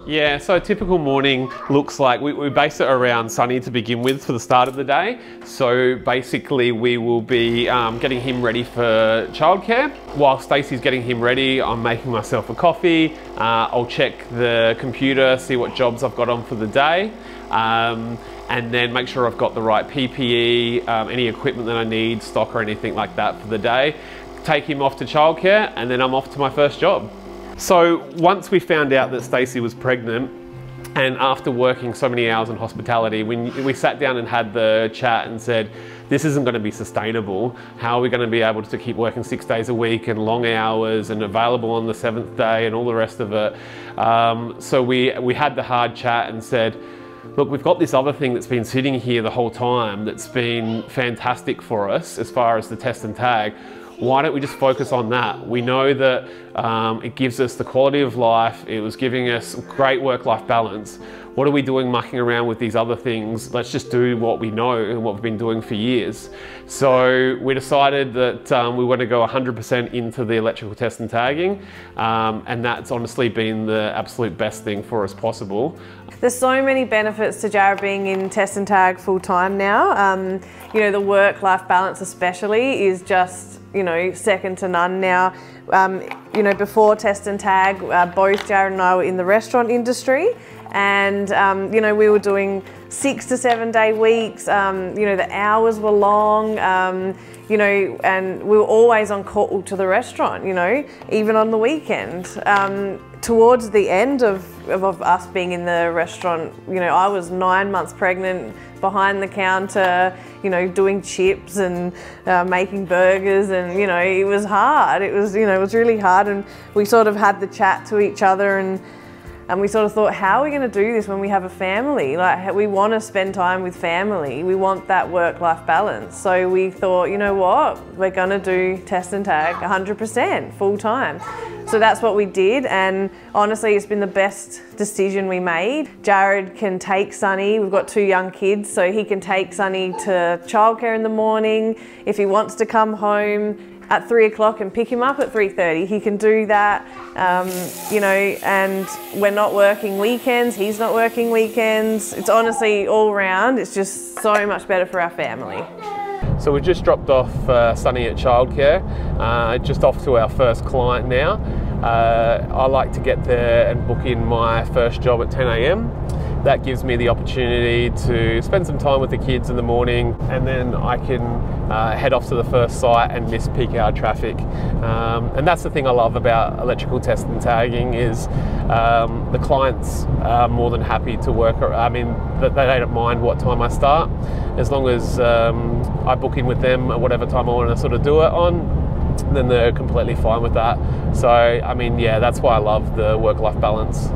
Yeah, so a typical morning looks like, we base it around Sonny to begin with for the start of the day. So basically we will be getting him ready for childcare. While Stacey's getting him ready, I'm making myself a coffee. I'll check the computer, see what jobs I've got on for the day. And then make sure I've got the right PPE, any equipment that I need, stock or anything like that for the day. Take him off to childcare and then I'm off to my first job. So once we found out that Stacey was pregnant, and after working so many hours in hospitality, we sat down and had the chat and said, this isn't going to be sustainable. How are we going to be able to keep working 6 days a week and long hours and available on the 7th day and all the rest of it? So we had the hard chat and said, look, we've got this other thing that's been sitting here the whole time that's been fantastic for us as far as the test and tag. Why don't we just focus on that? We know that it gives us the quality of life. It was giving us great work-life balance. What are we doing mucking around with these other things? Let's just do what we know and what we've been doing for years. So we decided that we want to go 100% into the electrical test and tagging. And that's honestly been the absolute best thing for us possible. There's so many benefits to Jarrad being in test and tag full time now. You know, the work-life balance especially is just, you know, second to none now. You know, before test and tag, both Jarrad and I were in the restaurant industry, and you know, we were doing 6 to 7 day weeks. You know, the hours were long. You know, and we were always on call to the restaurant, you know, even on the weekend. Towards the end of us being in the restaurant, you know, I was 9 months pregnant, behind the counter, you know, doing chips and making burgers, and, you know, it was hard. It was, you know, it was really hard, and we sort of had the chat to each other, and we sort of thought, how are we going to do this when we have a family? Like, we want to spend time with family. We want that work-life balance. So we thought, you know what? We're going to do test and tag 100% full time. So that's what we did, and honestly, it's been the best decision we made. Jarrad can take Sonny. We've got 2 young kids, so he can take Sonny to childcare in the morning. If he wants to come home at 3 o'clock and pick him up at 3:30, he can do that. You know, and we're not working weekends, he's not working weekends. It's honestly all round, it's just so much better for our family. So we just dropped off Sonny at childcare, just off to our first client now. I like to get there and book in my first job at 10 AM. That gives me the opportunity to spend some time with the kids in the morning, and then I can head off to the first site and miss peak hour traffic. And that's the thing I love about electrical test and tagging is the clients are more than happy to work. I mean, they don't mind what time I start, as long as I book in with them at whatever time I want to sort of do it on, then they're completely fine with that. So, I mean, yeah, that's why I love the work-life balance.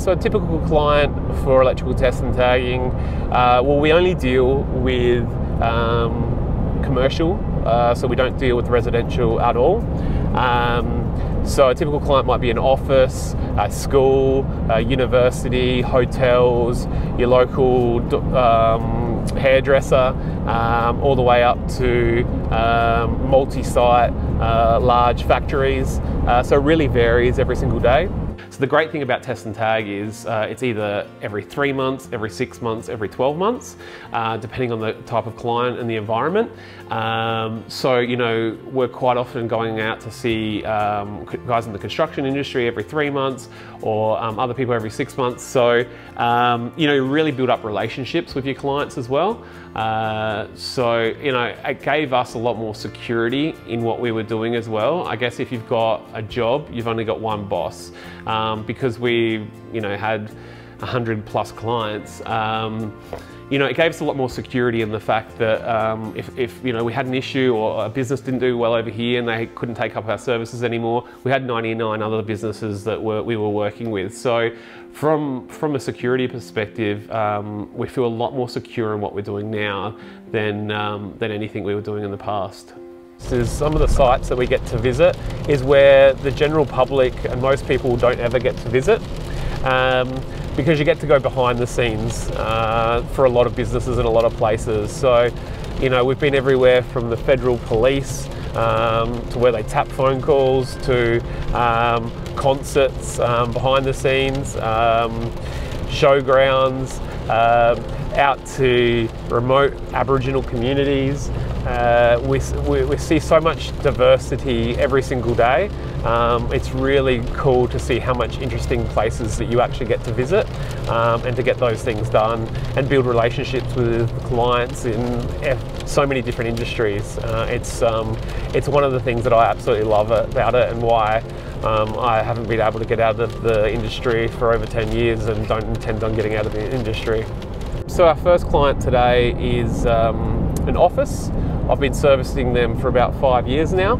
So a typical client for electrical test and tagging, well, we only deal with commercial, so we don't deal with residential at all. So a typical client might be an office, a school, a university, hotels, your local hairdresser, all the way up to multi-site, large factories. So it really varies every single day. So the great thing about test and tag is it's either every 3 months, every 6 months, every 12 months, depending on the type of client and the environment. So, you know, we're quite often going out to see guys in the construction industry every 3 months, or other people every 6 months. So, you know, you really build up relationships with your clients as well. So, you know, it gave us a lot more security in what we were doing as well. I guess if you've got a job, you've only got one boss. Because we, you know, had 100+ clients, you know, it gave us a lot more security in the fact that if you know, we had an issue or a business didn't do well over here and they couldn't take up our services anymore, we had 99 other businesses that we were working with. So from a security perspective, we feel a lot more secure in what we're doing now than anything we were doing in the past. So some of the sites that we get to visit is where the general public and most people don't ever get to visit, because you get to go behind the scenes for a lot of businesses in a lot of places. So, you know, we've been everywhere from the federal police to where they tap phone calls, to concerts behind the scenes, showgrounds, out to remote Aboriginal communities. We see so much diversity every single day. It's really cool to see how much interesting places that you actually get to visit, and to get those things done and build relationships with clients in so many different industries. It's one of the things that I absolutely love about it, and why I haven't been able to get out of the industry for over 10 years and don't intend on getting out of the industry. So our first client today is an office. I've been servicing them for about 5 years now.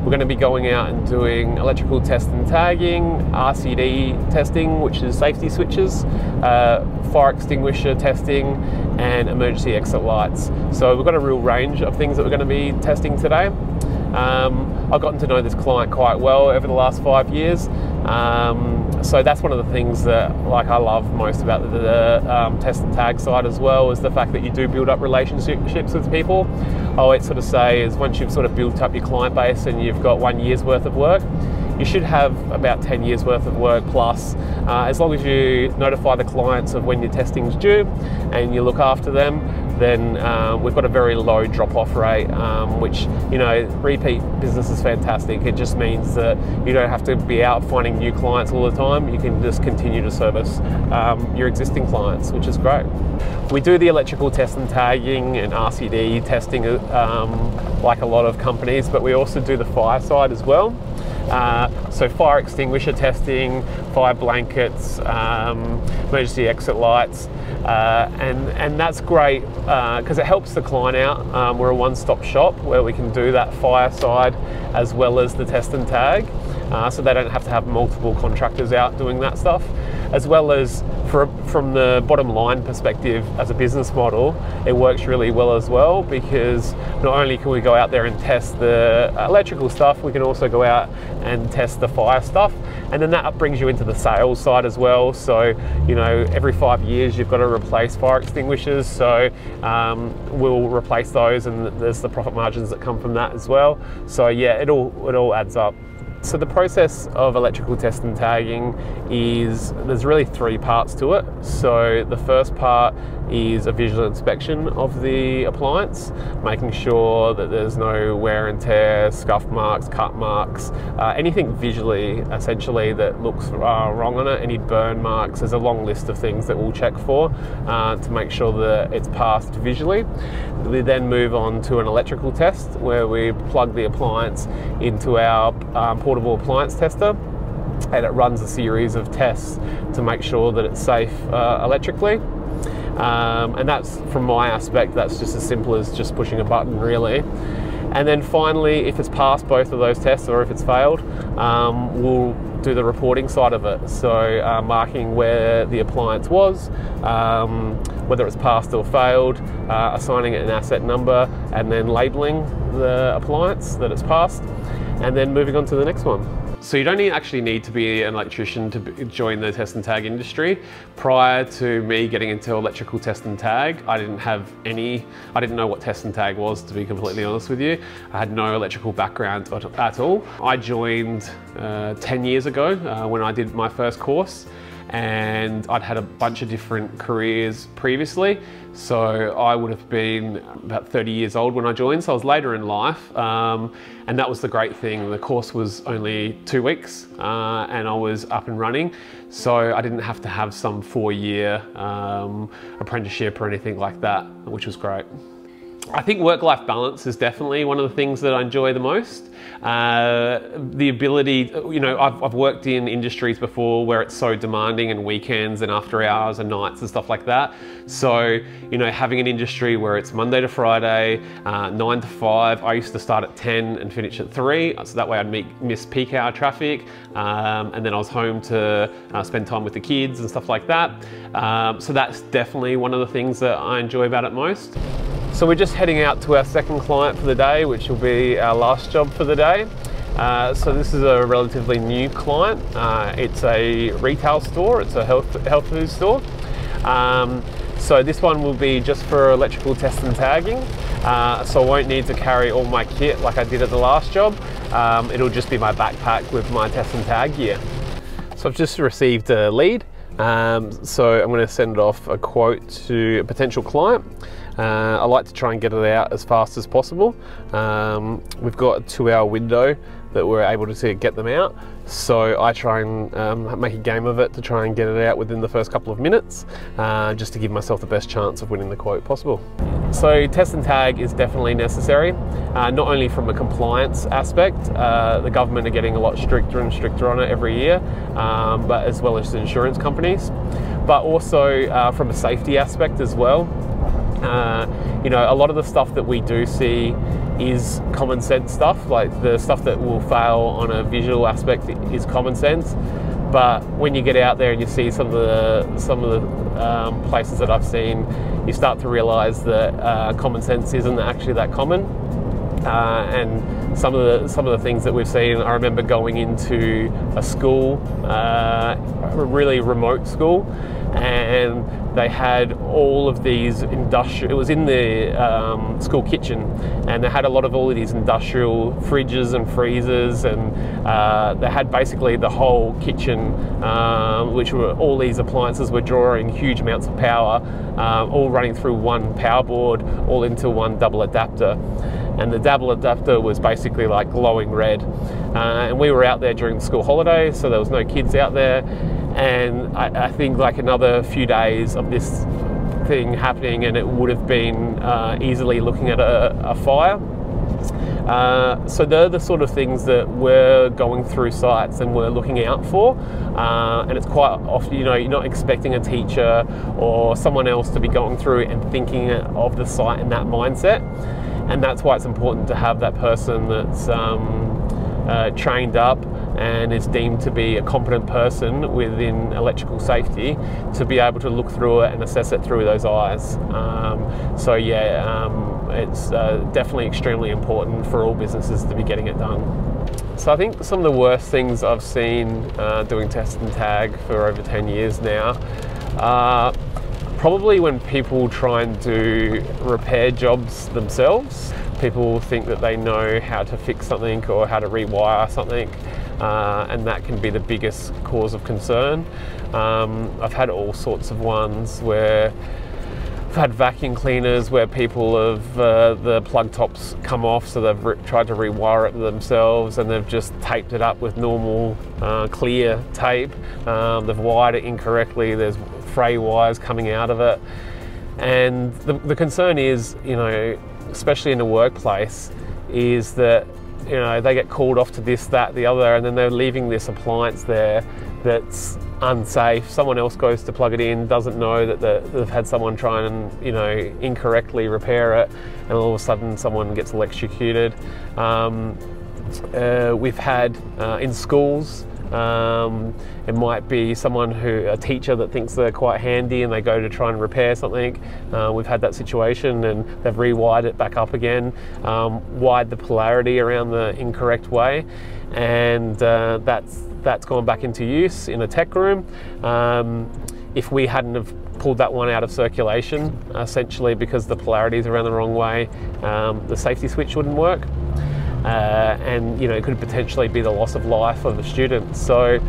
We're going to be going out and doing electrical test and tagging, RCD testing, which is safety switches, fire extinguisher testing, and emergency exit lights. So we've got a real range of things that we're going to be testing today. I've gotten to know this client quite well over the last 5 years. So that's one of the things that I love most about the test and tag side as well, is the fact that you do build up relationships with people. I always sort of say is once you've sort of built up your client base and you've got 1 year's worth of work, you should have about 10 years worth of work plus, as long as you notify the clients of when your testing's due and you look after them. Then we've got a very low drop-off rate, which, you know, repeat business is fantastic. It just means that you don't have to be out finding new clients all the time. You can just continue to service your existing clients, which is great. We do the electrical test and tagging and RCD testing like a lot of companies, but we also do the fire side as well. So fire extinguisher testing, fire blankets, emergency exit lights, and that's great because it helps the client out. We're a one-stop shop where we can do that fire side as well as the test and tag, so they don't have to have multiple contractors out doing that stuff. As well as from the bottom line perspective, as a business model, it works really well as well, because not only can we go out there and test the electrical stuff, we can also go out and test the fire stuff, and then that brings you into the sales side as well. So, you know, every 5 years you've got to replace fire extinguishers, so we'll replace those, and there's the profit margins that come from that as well. So yeah, it all adds up. So the process of electrical test and tagging is, there's really 3 parts to it. So the first part is a visual inspection of the appliance, making sure that there's no wear and tear, scuff marks, cut marks, anything visually essentially that looks wrong on it, any burn marks. There's a long list of things that we'll check for to make sure that it's passed visually. We then move on to an electrical test where we plug the appliance into our portable appliance tester, and it runs a series of tests to make sure that it's safe electrically. And that's, from my aspect, that's just as simple as just pushing a button really. And then finally, if it's passed both of those tests or if it's failed, we'll do the reporting side of it. So marking where the appliance was, whether it's passed or failed, assigning it an asset number, and then labeling the appliance that it's passed, and then moving on to the next one. So you don't actually need to be an electrician to join the test and tag industry. Prior to me getting into electrical test and tag, I didn't know what test and tag was, to be completely honest with you. I had no electrical background at all. I joined 10 years ago when I did my first course, and I'd had a bunch of different careers previously. So I would have been about 30 years old when I joined, so I was later in life. And that was the great thing. The course was only 2 weeks and I was up and running. So I didn't have to have some 4-year apprenticeship or anything like that, which was great. I think work-life balance is definitely one of the things that I enjoy the most. The ability, you know, I've worked in industries before where it's so demanding, and weekends and after hours and nights and stuff like that. So, you know, having an industry where it's Monday to Friday, 9 to 5, I used to start at 10 and finish at 3, so that way I'd miss peak hour traffic, and then I was home to spend time with the kids and stuff like that. So that's definitely one of the things that I enjoy about it most. So we're just heading out to our second client for the day, which will be our last job for the day. So this is a relatively new client. It's a retail store, it's a health food store. So this one will be just for electrical test and tagging. so I won't need to carry all my kit like I did at the last job. It'll just be my backpack with my test and tag gear. So I've just received a lead. So I'm going to send off a quote to a potential client. I like to try and get it out as fast as possible. We've got a 2-hour window that we're able to get them out. So I try and make a game of it to try and get it out within the first couple of minutes, just to give myself the best chance of winning the quote possible. So test and tag is definitely necessary, not only from a compliance aspect. The government are getting a lot stricter and stricter on it every year, but as well as the insurance companies, but also from a safety aspect as well. You know, a lot of the stuff that we do see is common sense stuff, like the stuff that will fail on a visual aspect is common sense. But when you get out there and you see some of the places that I've seen, you start to realise that common sense isn't actually that common. And some of the things that we've seen, I remember going into a school, a really remote school, and they had all of these industrial, it was in the school kitchen, and they had all of these industrial fridges and freezers, and they had basically the whole kitchen, which were all these appliances were drawing huge amounts of power, all running through one power board, all into one double adapter. And the double adapter was basically like glowing red. And we were out there during the school holiday, so there was no kids out there. And I think like another few days of this thing happening and it would have been easily looking at a fire. So they're the sort of things that we're going through sites and we're looking out for. And it's quite often, you know, you're not expecting a teacher or someone else to be going through and thinking of the site in that mindset. And that's why it's important to have that person that's trained up and is deemed to be a competent person within electrical safety to be able to look through it and assess it through those eyes. So yeah, it's definitely extremely important for all businesses to be getting it done. So I think some of the worst things I've seen doing test and tag for over 10 years now are probably when people try and do repair jobs themselves. People think that they know how to fix something or how to rewire something, and that can be the biggest cause of concern. I've had all sorts of ones where I've had vacuum cleaners where people have, the plug tops come off, so they've tried to rewire it themselves and they've just taped it up with normal clear tape. They've wired it incorrectly, there's fray wires coming out of it. And the concern is, you know, especially in the workplace, is that, you know, they get called off to this, that, the other, and then they're leaving this appliance there that's unsafe. Someone else goes to plug it in, doesn't know that they've had someone try and, you know, incorrectly repair it, and all of a sudden someone gets electrocuted. We've had in schools, it might be a teacher that thinks they're quite handy and they go to try and repair something. We've had that situation and they've rewired it back up again, wired the polarity around the incorrect way, and that's gone back into use in a tech room. If we hadn't have pulled that one out of circulation, essentially because the polarities are around the wrong way, the safety switch wouldn't work. And you know, it could potentially be the loss of life of a student. So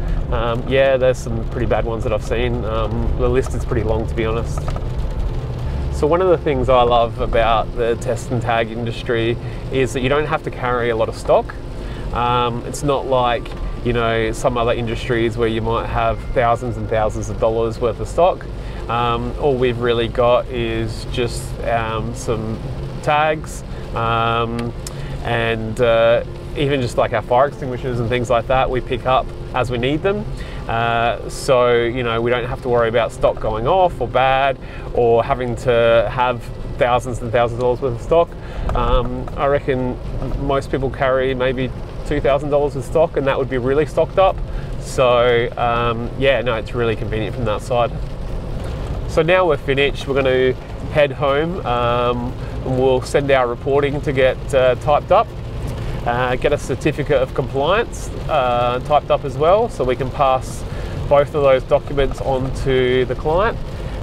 yeah, there's some pretty bad ones that I've seen. The list is pretty long, to be honest. So one of the things I love about the test and tag industry is that you don't have to carry a lot of stock. It's not like, you know, some other industries where you might have thousands and thousands of dollars worth of stock. All we've really got is just some tags, and even just like our fire extinguishers and things like that, we pick up as we need them. So, you know, we don't have to worry about stock going off or bad, or having to have thousands and thousands of dollars worth of stock. I reckon most people carry maybe $2,000 of stock, and that would be really stocked up. So yeah, no, it's really convenient from that side. So now we're finished, we're going to head home, and we'll send our reporting to get typed up, get a certificate of compliance typed up as well, so we can pass both of those documents on to the client.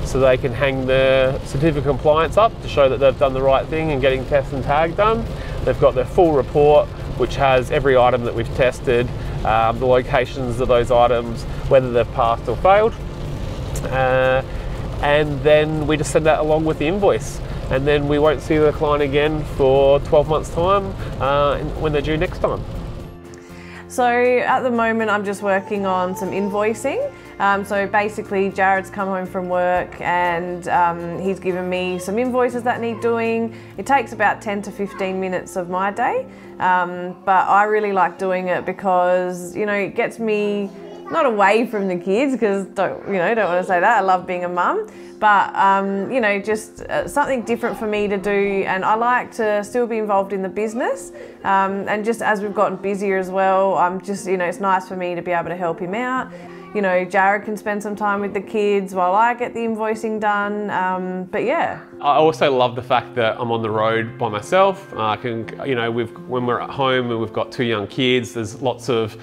so they can hang their certificate of compliance up to show that they've done the right thing and getting test and tag done. They've got their full report, which has every item that we've tested, the locations of those items, whether they've passed or failed. And then we just send that along with the invoice. And then we won't see the client again for 12 months time when they're due next time. So at the moment I'm just working on some invoicing. So basically Jarrad's come home from work and he's given me some invoices that need doing. It takes about 10 to 15 minutes of my day, but I really like doing it because, you know, it gets me not away from the kids, because don't want to say that, I love being a mum, but you know, just something different for me to do, and I like to still be involved in the business, and just as we've gotten busier as well, I'm just, you know, it's nice for me to be able to help him out. You know, Jarrad can spend some time with the kids while I get the invoicing done, but yeah. I also love the fact that I'm on the road by myself. I can, you know, when we're at home and we've got 2 young kids, there's lots of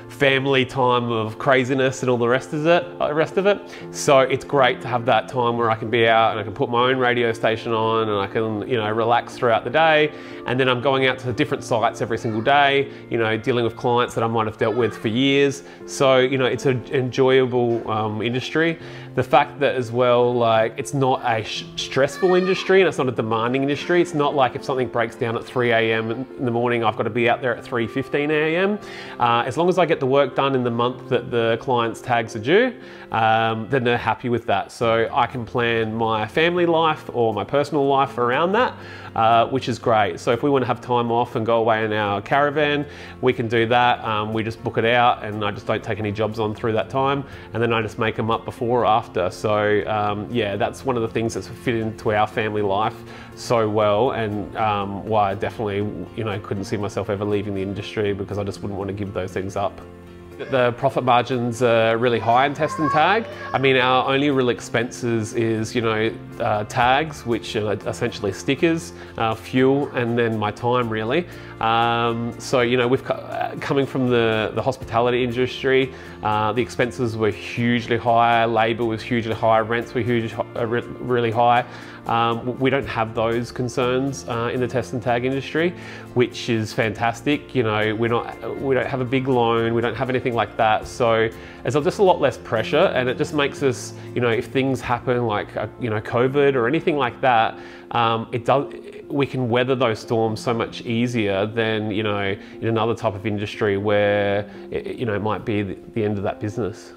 family time of craziness and all the rest of it. So it's great to have that time where I can be out and I can put my own radio station on and I can, you know, relax throughout the day. And then I'm going out to different sites every single day, you know, dealing with clients that I might have dealt with for years. So, you know, it's an enjoyable industry. The fact that as well, like, it's not a stressful industry and it's not a demanding industry. It's not like if something breaks down at 3 a.m. in the morning, I've got to be out there at 3:15 a.m. As long as I get the work done in the month that the client's tags are due, then they're happy with that. So I can plan my family life or my personal life around that, which is great. So if we want to have time off and go away in our caravan, we can do that. We just book it out and I just don't take any jobs on through that time. And then I just make them up before or after. So yeah, that's one of the things that's fit into our family life so well, and why I definitely, you know, couldn't see myself ever leaving the industry, because I just wouldn't want to give those things up. The profit margins are really high in test and tag. I mean, our only real expenses is, you know, tags, which are essentially stickers, fuel, and then my time, really. So, you know, coming from the hospitality industry, the expenses were hugely high, labour was hugely high, rents were really high. We don't have those concerns in the test and tag industry, which is fantastic. You know, we don't have a big loan, we don't have anything like that. So there's just a lot less pressure, and it just makes us, you know, if things happen like, you know, COVID or anything like that, we can weather those storms so much easier than, you know, in another type of industry where, you know, it might be the end of that business.